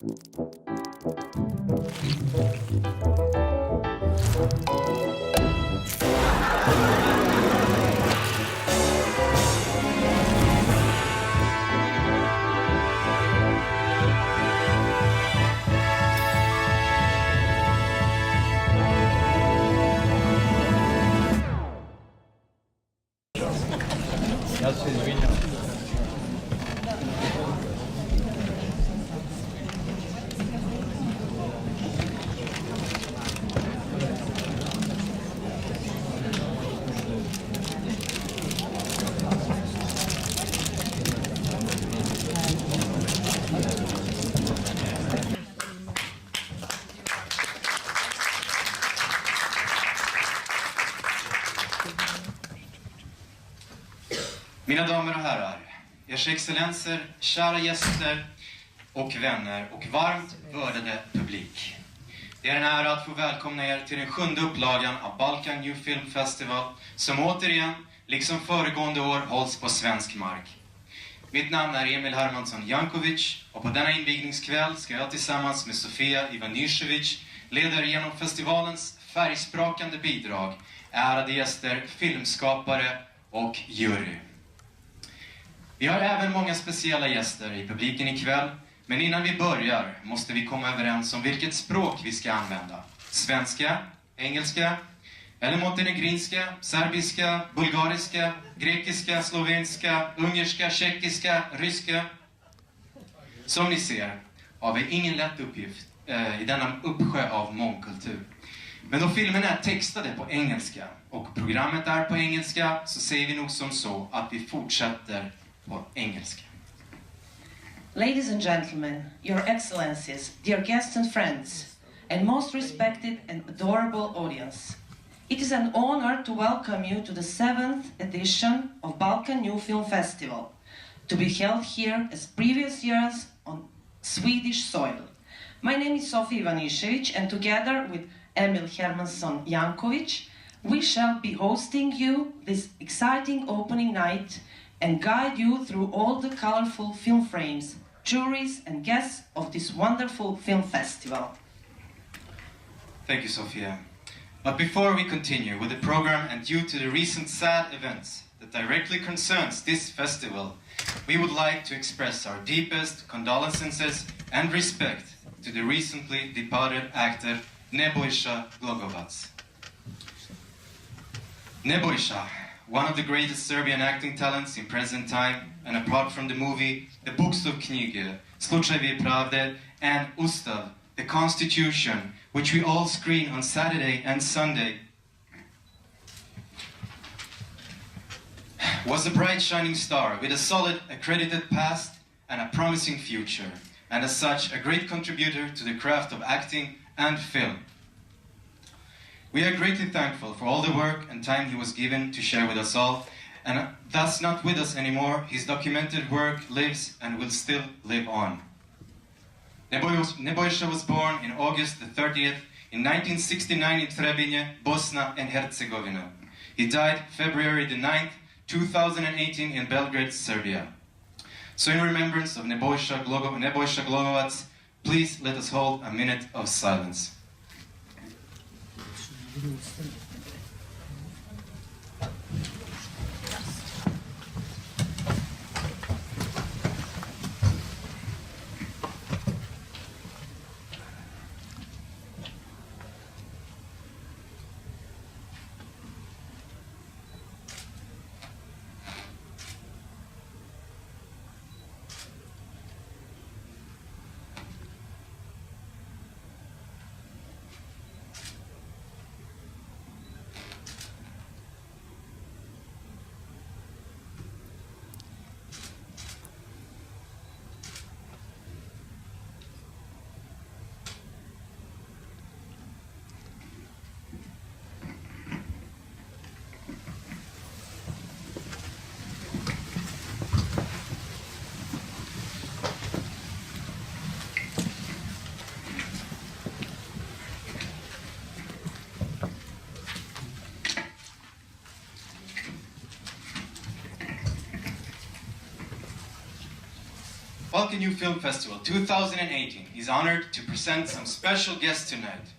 Ja se izvinjam. Mina damer och herrar, ers excellenser, kära gäster och vänner och varmt vördade publik. Det är en ära att få välkomna er till den 7:e upplagan av Balkan New Film Festival som återigen, liksom föregående år, hålls på svensk mark. Mitt namn är Emil Hermansson Jankovic och på denna invigningskväll ska jag tillsammans med Sofia Ivanišević leda genom festivalens färgsprakande bidrag, ärade gäster, filmskapare och jury. Vi har även många speciella gäster i publiken ikväll, men innan vi börjar måste vi komma överens om vilket språk vi ska använda. Svenska, engelska, eller montenegrinska, serbiska, bulgariska, grekiska, slovenska, ungerska, tjeckiska, ryska. Som ni ser har vi ingen lätt uppgift i denna uppsjö av mångkultur. Men då filmen är textade på engelska och programmet är på engelska så säger vi nog som så att vi fortsätter på engelska. Ladies and gentlemen, your excellencies, dear guests and friends, and most respected and adorable audience. It is an honor to welcome you to the 7th edition of Balkan New Film Festival, to be held here as previous years on Swedish soil. My name is Sofia Ivanišević, and together with Emil Hermansson Jankovic, we shall be hosting you this exciting opening night and guide you through all the colorful film frames, juries and guests of this wonderful film festival. Thank you, Sofia. But before we continue with the program and due to the recent sad events that directly concerns this festival, we would like to express our deepest condolences and respect to the recently departed actor Nebojša Glogovac. Nebojša, one of the greatest Serbian acting talents in present time, and apart from the movie The Books of Knjige, Slučajevi pravde, and Ustav, the Constitution, which we all screen on Saturday and Sunday, was a bright shining star with a solid accredited past and a promising future, and as such a great contributor to the craft of acting and film. We are greatly thankful for all the work and time he was given to share with us all, and thus not with us anymore, his documented work lives and will still live on. Nebojša was born in August the 30th in 1969 in Trebinje, Bosnia and Herzegovina. He died February the 9th, 2018 in Belgrade, Serbia. So in remembrance of Nebojša Glogovac, please let us hold a minute of silence. Balkan Youth Film Festival 2018 is honored to present some special guests tonight.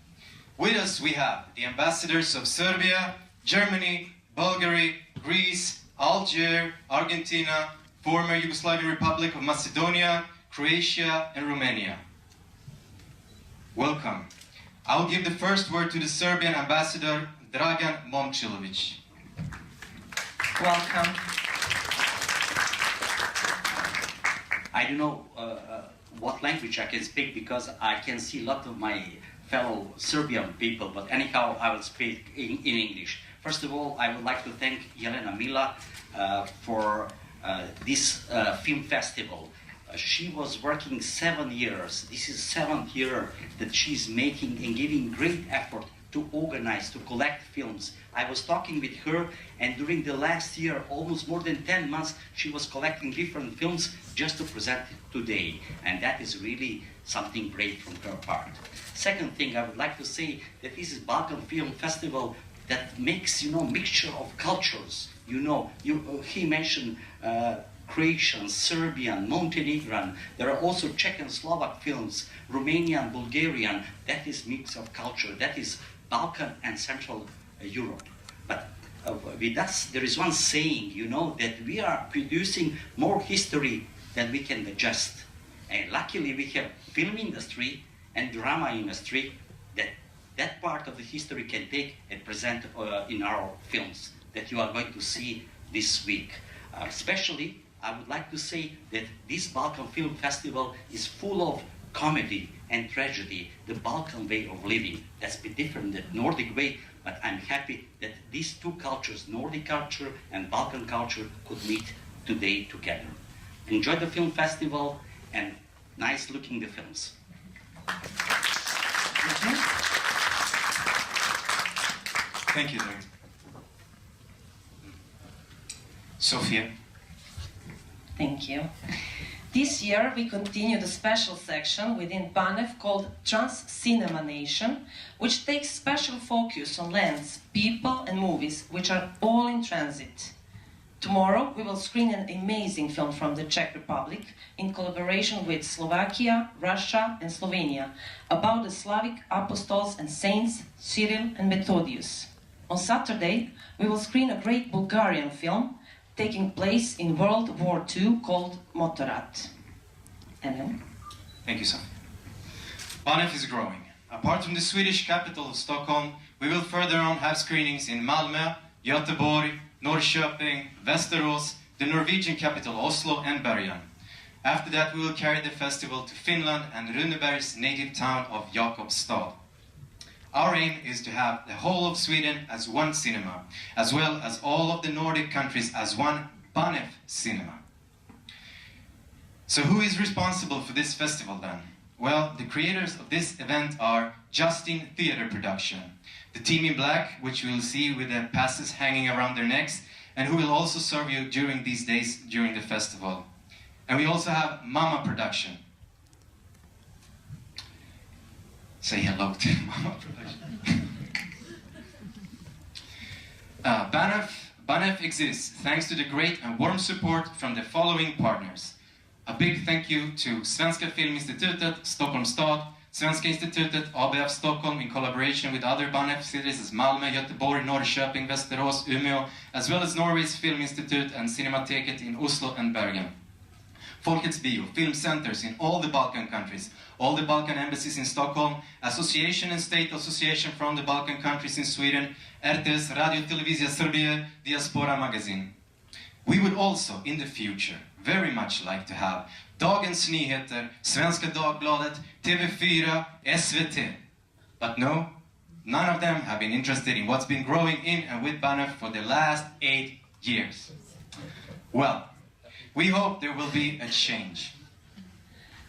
With us we have the ambassadors of Serbia, Germany, Bulgaria, Greece, Algeria, Argentina, former Yugoslavian Republic of Macedonia, Croatia, and Romania. Welcome. I'll give the first word to the Serbian ambassador, Dragan Momčilović. Welcome. I don't know what language I can speak because I can see a lot of my fellow Serbian people, but anyhow I will speak in English. First of all, I would like to thank Jelena Mila for this film festival. She was working 7 years. This is 7th year that she's making and giving great effort to organize, to collect films. I was talking with her, and during the last year, almost more than 10 months, she was collecting different films just to present it today. And that is really something great from her part. Second thing, I would like to say that this is Balkan Film Festival that makes, mixture of cultures. He mentioned Croatian, Serbian, Montenegrin. There are also Czech and Slovak films, Romanian, Bulgarian. That is mix of culture. That is Balkan and Central Europe. But with us, there is one saying, that we are producing more history than we can digest. And luckily, we have film industry and drama industry that part of the history can take and present in our films that you are going to see this week. Especially, I would like to say that this Balkan Film Festival is full of comedy and tragedy, the Balkan way of living. That's a bit different than the Nordic way, but I'm happy that these two cultures, Nordic culture and Balkan culture, could meet today together. Enjoy the film festival and nice looking the films. Thank you, Dragan. Sofia. Thank you. This year we continue the special section within BaNeFF called Trans Cinema Nation, which takes special focus on lands, people and movies which are all in transit. Tomorrow we will screen an amazing film from the Czech Republic in collaboration with Slovakia, Russia and Slovenia about the Slavic apostles and saints Cyril and Methodius. On Saturday we will screen a great Bulgarian film taking place in World War II called Motorrad. Emil? Thank you, Sophie. BaNeFF is growing. Apart from the Swedish capital of Stockholm, we will further on have screenings in Malmö, Göteborg, Norrköping, Västerås, the Norwegian capital Oslo and Bergen. After that we will carry the festival to Finland and Runeberg's native town of Jakobstad. Our aim is to have the whole of Sweden as one cinema, as well as all of the Nordic countries as one BaNeFF cinema. So who is responsible for this festival then? Well, the creators of this event are Justin Theatre Production, the team in black, which you will see with the passes hanging around their necks, and who will also serve you during these days during the festival. And we also have Mama Production. Say hello to Mama Production. BaNeFF exists thanks to the great and warm support from the following partners. A big thank you to Svenska Filminstitutet, Stockholm Stad, Svenska Institutet, ABF Stockholm in collaboration with other BaNeFF cities as Malmö, Göteborg, Norrköping, Västerås, Umeå, as well as Norway's Film Institute and Cinemateket in Oslo and Bergen. Folkets Bio, film centers in all the Balkan countries, all the Balkan embassies in Stockholm, association and state association from the Balkan countries in Sweden, RTS, Radio Televizija Srbije, Diaspora magazine. We would also, in the future, very much like to have Dagens Nyheter, Svenska Dagbladet, TV4, SVT. But no, none of them have been interested in what's been growing in and with BaNeFF for the last 8 years. Well, we hope there will be a change.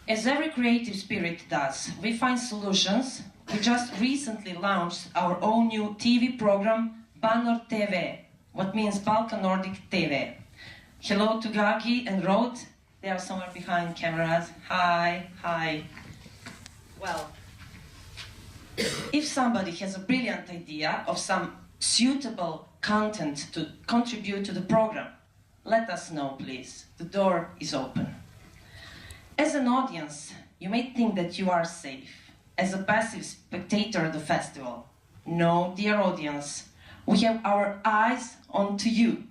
As every creative spirit does, we find solutions. We just recently launched our own new TV program, Banor TV, what means Balkan Nordic TV. Hello to Gagi and Rod. They are somewhere behind cameras. Hi, hi. Well, if somebody has a brilliant idea of some suitable content to contribute to the program, let us know, please. The door is open. As an audience, you may think that you are safe as a passive spectator of the festival. No, dear audience, we have our eyes onto you.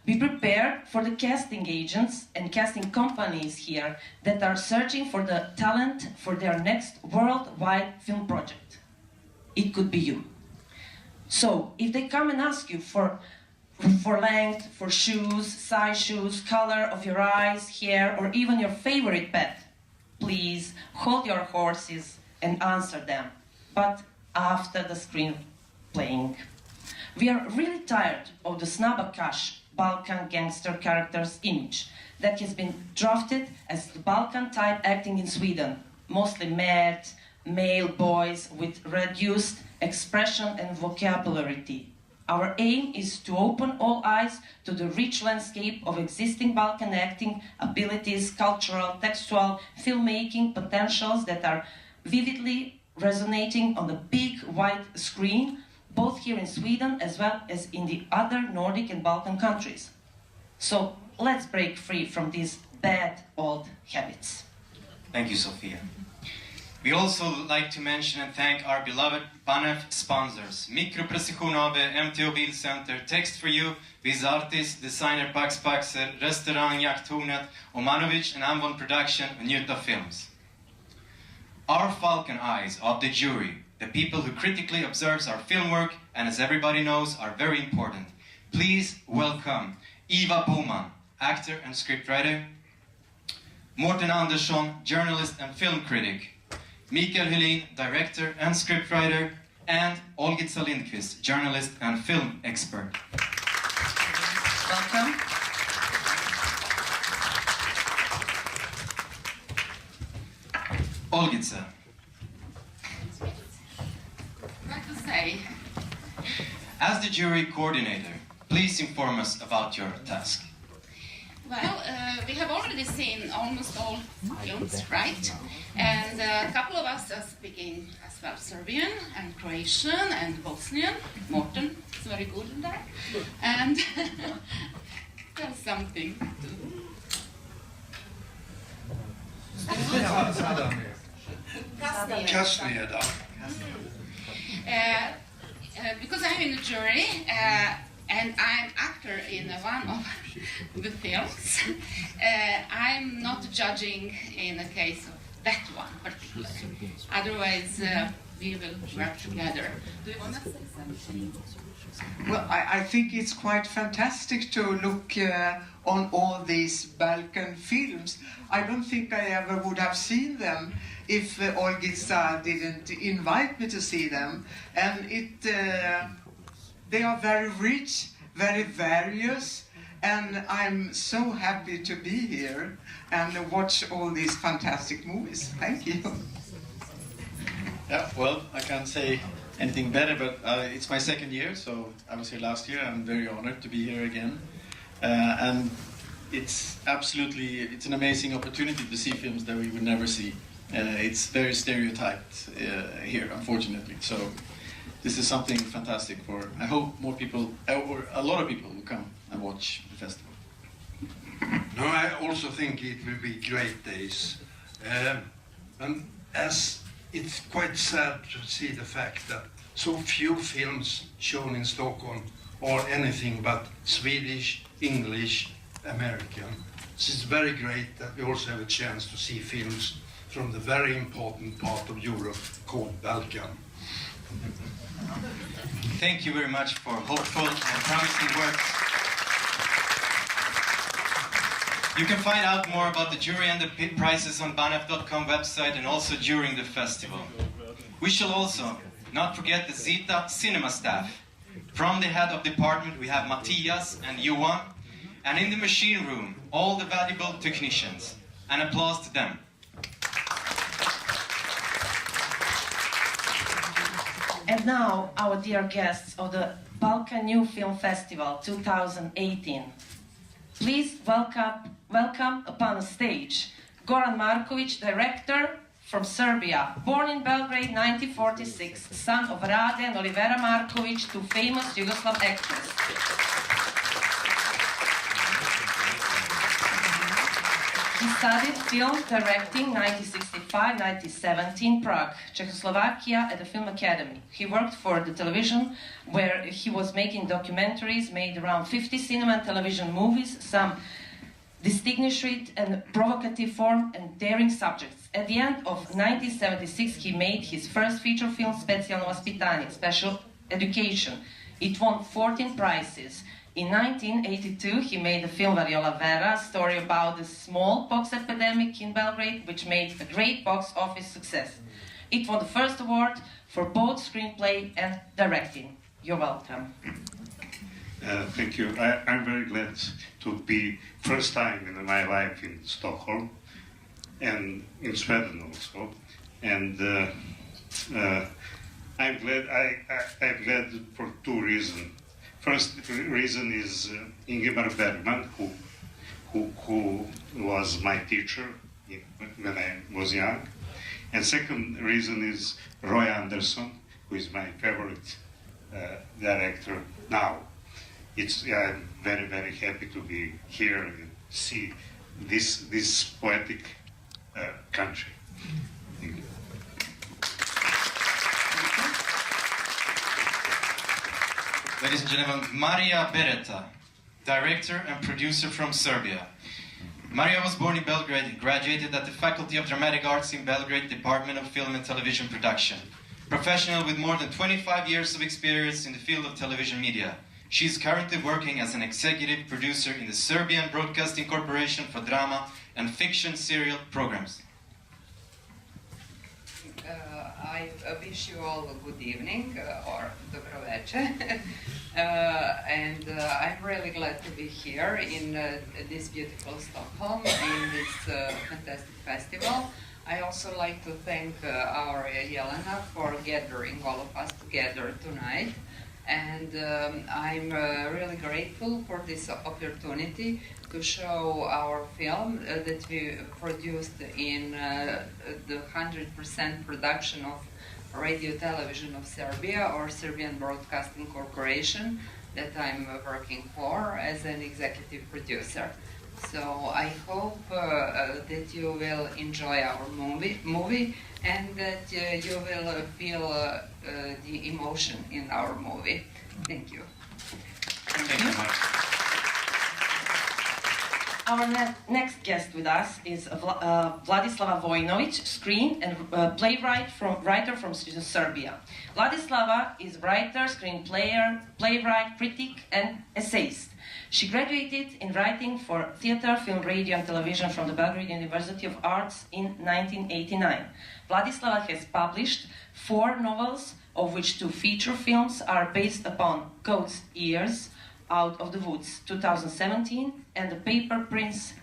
Be prepared for the casting agents and casting companies here that are searching for the talent for their next worldwide film project. It could be you. So, if they come and ask you for length, for shoes, size shoes, color of your eyes, hair, or even your favorite pet, please hold your horses and answer them, but after the screen playing. We are really tired of the Snabakash Balkan gangster character's image that has been drafted as the Balkan type acting in Sweden, mostly mad, male boys with reduced expression and vocabulary. Our aim is to open all eyes to the rich landscape of existing Balkan acting abilities, cultural, textual, filmmaking potentials that are vividly resonating on the big white screen, both here in Sweden as well as in the other Nordic and Balkan countries. So let's break free from these bad old habits. Thank you, Sofia. We also like to mention and thank our beloved BaNeFF sponsors: Mikroprecision AB, MTO Bildcenter, Text for You, Vizartis, Designer Pax Paxer, Restaurang Jakttornet, Omanovic and Amvon Production och Njuta Films. Our falcon eyes of the jury, the people who critically observes our film work and, as everybody knows, are very important. Please welcome Eva Boman, actor and scriptwriter, Morten Andersson, journalist and film critic, Mikael Helin, director and scriptwriter, and Olgica Lindqvist, journalist and film expert. Welcome. Olgica. What to say? As the jury coordinator, please inform us about your task. Well, we have already seen almost all films, right? And a couple of us are speaking as well Serbian and Croatian and Bosnian. Morten is very good in that. And tell something. Kasneda. Because I'm in the jury and I'm actor in one of the films, I'm not judging in the case of that one particularly. Otherwise, we will work together. Do you want to say something? Well, I think it's quite fantastic to look on all these Balkan films. I don't think I ever would have seen them if Olgica didn't invite me to see them. And they are very rich, very various, and I'm so happy to be here and watch all these fantastic movies. Thank you. Yeah, well, I can't say anything better, but it's my second year, so I was here last year. I'm very honored to be here again. And it's an amazing opportunity to see films that we would never see. It's very stereotyped here, unfortunately. So this is something fantastic for, I hope more people, or a lot of people will come and watch the festival. No, I also think it will be great days. And as it's quite sad to see the fact that so few films shown in Stockholm are anything but Swedish, English, American. So it's very great that we also have a chance to see films from the very important part of Europe called Balkan. Thank you very much for hopeful and promising work. You can find out more about the jury and the prizes on baneff.com website and also during the festival. We shall also not forget the Zita cinema staff. From the head of department we have Matthias and Johan, and in the machine room all the valuable technicians. An applause to them. And now, our dear guests of the Balkan New Film Festival 2018. Please welcome upon the stage Goran Markovic, director from Serbia, born in Belgrade 1946, son of Rade and Olivera Markovic, two famous Yugoslav actors. He studied film directing 1965-1970 in Prague, Czechoslovakia at the Film Academy. He worked for the television where he was making documentaries, made around 50 cinema and television movies, some distinguished and provocative form and daring subjects. At the end of 1976 he made his first feature film Specijalno vaspitanje, Special Education. It won 14 prizes. In 1982, he made the film Variola Vera, a story about the smallpox epidemic in Belgrade, which made a great box office success. It won the first award for both screenplay and directing. You're welcome. Thank you. I'm very glad to be first time in my life in Stockholm and in Sweden also. And I'm glad. I'm glad for two reasons. First reason is Ingemar Bergman, who was my teacher when I was young. And second reason is Roy Andersson, who is my favorite director now. I'm very, very happy to be here and see this poetic country. Thank you. Ladies and gentlemen, Maria Bereta, director and producer from Serbia. Maria was born in Belgrade and graduated at the Faculty of Dramatic Arts in Belgrade Department of Film and Television Production. Professional with more than 25 years of experience in the field of television media. She is currently working as an executive producer in the Serbian Broadcasting Corporation for drama and fiction serial programs. I wish you all a good evening or dobro večer. And I'm really glad to be here in this beautiful Stockholm, in this fantastic festival. I also like to thank our Jelena for gathering all of us together tonight. And I'm really grateful for this opportunity to show our film that we produced in the 100% production of Radio Television of Serbia, or Serbian Broadcasting Corporation, that I'm working for as an executive producer. So I hope that you will enjoy our movie and that you will feel the emotion in our movie. Thank you. Thank you much. Our next guest with us is Vladislava Vojinović, screen and writer from Serbia. Vladislava is writer, screenplayer, playwright, critic, and essayist. She graduated in writing for theater, film, radio, and television from the Belgrade University of Arts in 1989. Vladislava has published 4 novels, of which 2 feature films are based upon Goat's Ears, Out of the Woods, 2017, and The Paper Prince,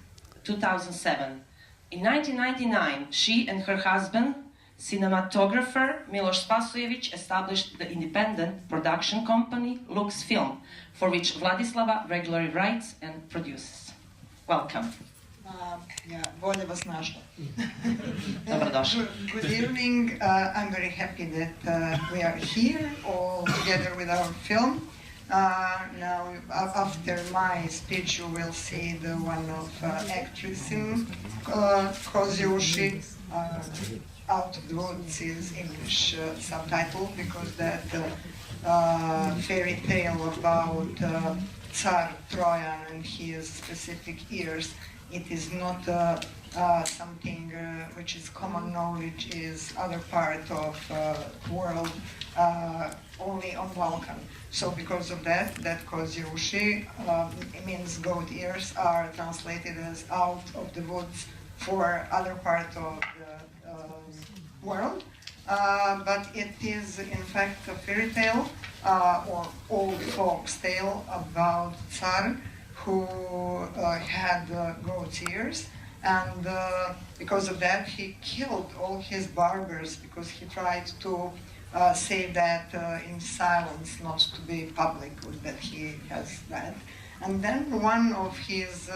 2007. In 1999, she and her husband, cinematographer Miloš Spasojević, established the independent production company Lux Film, for which Vladislava regularly writes and produces. Welcome. Bolje vas našla. Dobrodošli. Good evening. I'm very happy that we are here all together with our film. Now, after my speech, you will see the one of actress in Kozjuši. Out of the Woods is English subtitle, because that fairy tale about Tsar Trojan and his specific ears, it is not something which is common knowledge, is other part of world, only on Balkan. So because of that Kozjuši means goat ears, are translated as out of the woods for other part of the world. But it is in fact a fairy tale or old folks tale about Tsar who had goat's ears, and because of that he killed all his barbers, because he tried to say that in silence, not to be public that he has that. And then one of his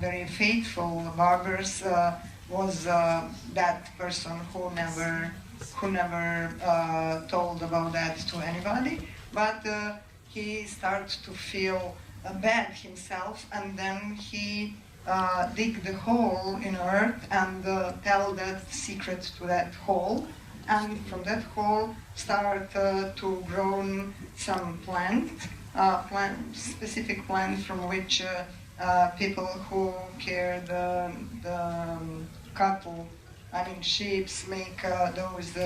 very faithful barbers was that person who never told about that to anybody, but he started to feel bad himself, and then he dig the hole in earth and tell the secret to that hole. And from that hole start to grow some specific plants from which people who care the cattle, I mean sheep, make those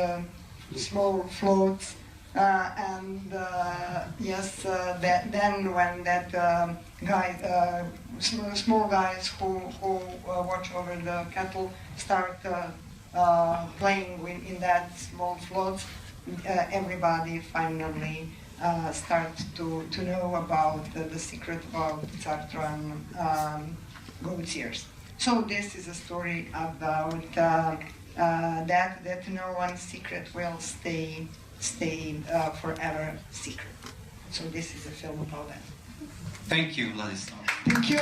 small floats. Then when that small guys who watch over the cattle start playing in that small floats, everybody finally starts to know about the secret of Tsartran goat's ears. So this is a story about that no one's secret will stay forever secret. So this is a film about that. Thank you, Vladislav. Thank you.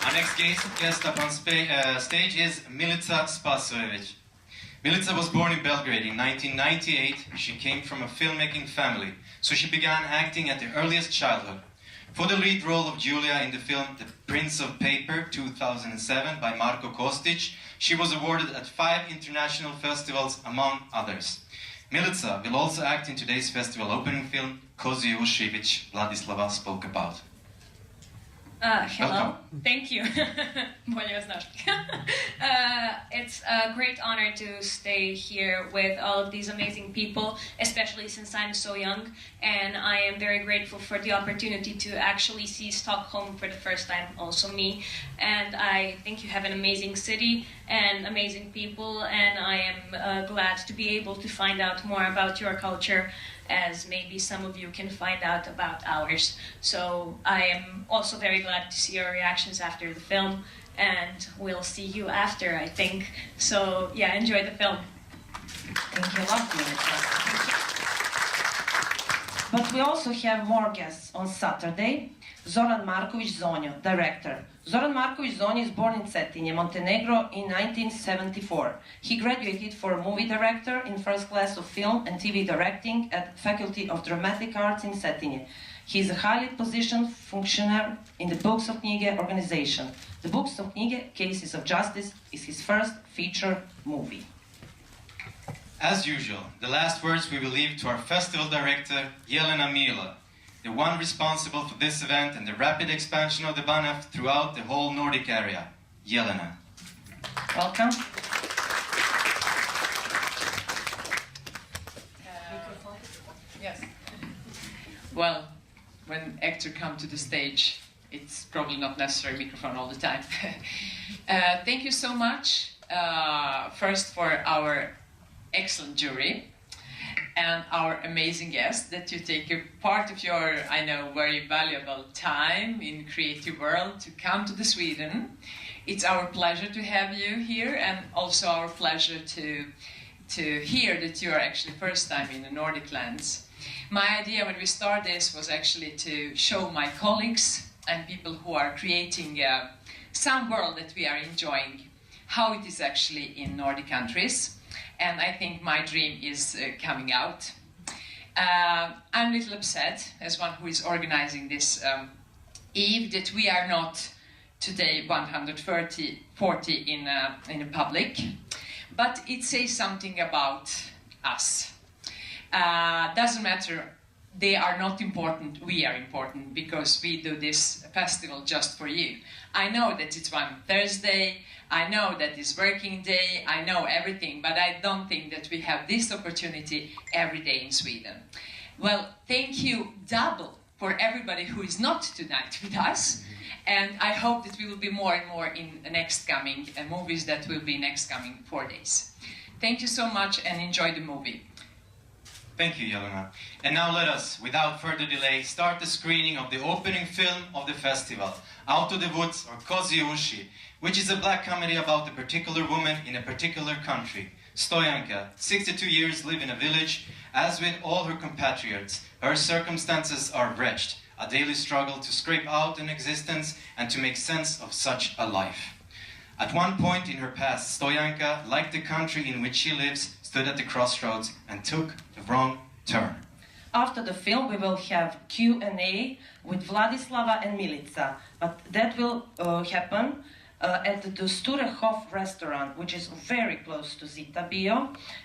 Our next guest up on stage is Milica Spasojevic. Milica was born in Belgrade in 1998. She came from a filmmaking family, so she began acting at the earliest childhood. For the lead role of Julia in the film The Prince of Paper 2007 by Marko Kostic, she was awarded at 5 international festivals, among others. Milica will also act in today's festival opening film, Kozje uši, which Vladislava spoke about. Hello. Welcome. Thank you. It's a great honor to stay here with all of these amazing people, especially since I'm so young, and I am very grateful for the opportunity to actually see Stockholm for the first time, also me. And I think you have an amazing city and amazing people, and I am glad to be able to find out more about your culture, as maybe some of you can find out about ours. So I am also very glad to see your reactions after the film, and we'll see you after, I think. So yeah, enjoy the film. Thank you a lot, Milica. But we also have more guests on Saturday. Zoran Marković Zonjo, director. Zoran Marković Zonjo is born in Cetinje, Montenegro in 1974. He graduated for movie director in first class of film and TV directing at Faculty of Dramatic Arts in Cetinje. He is a highly positioned functionary in the Books of Knjige organization. The Books of Knjige, Cases of Justice, is his first feature movie. As usual, the last words we will leave to our festival director, Jelena Mila, the one responsible for this event and the rapid expansion of the BaNeFF throughout the whole Nordic area. Jelena. Welcome. Yes. Well, when actors come to the stage, it's probably not necessary microphone all the time. Thank you so much, first for our excellent jury and our amazing guests, that you take a part of your, I know, very valuable time in creative world to come to the Sweden. It's our pleasure to have you here, and also our pleasure to hear that you are actually first time in the Nordic lands. My idea when we started this was actually to show my colleagues and people who are creating some world that we are enjoying, how it is actually in Nordic countries. And I think my dream is coming out. I'm a little upset, as one who is organizing this eve, that we are not today 140 in a public, but it says something about us. Doesn't matter, they are not important, we are important, because we do this festival just for you. I know that it's one Thursday, I know that it's working day, I know everything, but I don't think that we have this opportunity every day in Sweden. Well, thank you double for everybody who is not tonight with us, and I hope that we will be more and more in the next coming movies that will be next coming 4 days. Thank you so much and enjoy the movie. Thank you, Jelena. And now let us, without further delay, start the screening of the opening film of the festival, Out of the Woods, or Kozje uši, which is a black comedy about a particular woman in a particular country. Stoyanka, 62 years, live in a village. As with all her compatriots, her circumstances are wretched, a daily struggle to scrape out an existence and to make sense of such a life. At one point in her past, Stoyanka, like the country in which she lives, stood at the crossroads and took the wrong turn. after the film, we will have Q&A with Vladislava and Milica. But that will happen at the Sturehof restaurant, which is very close to Zita Bio,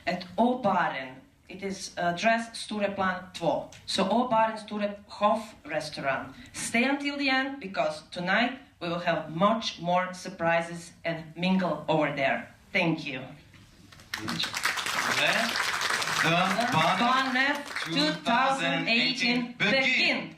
at Otvaranje. It is address Stureplan 2. So Otvaranje Sturehof restaurant. Stay until the end, because tonight we will have much more surprises and mingle over there. Thank you. Let the BaNeFF 2018 begin!